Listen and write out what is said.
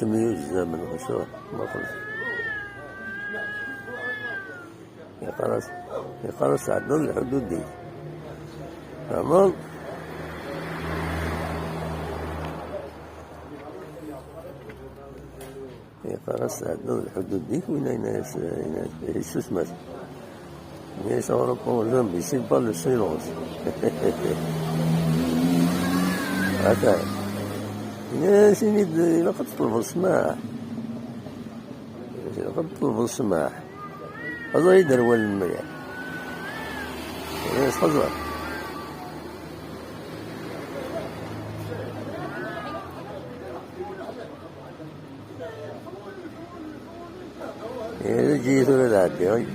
تميز من الغشور ما خلص يقرص عدل الحدود دي تمام. يقرص عدل الحدود دي وين يسوس مات يس أوروبا وزن بيصير بالسيروس هذا ناس لقد طلبوا السماح لقد طلبوا السماح هذا يدروا المريح ناس خضراء جيت ولا تعدي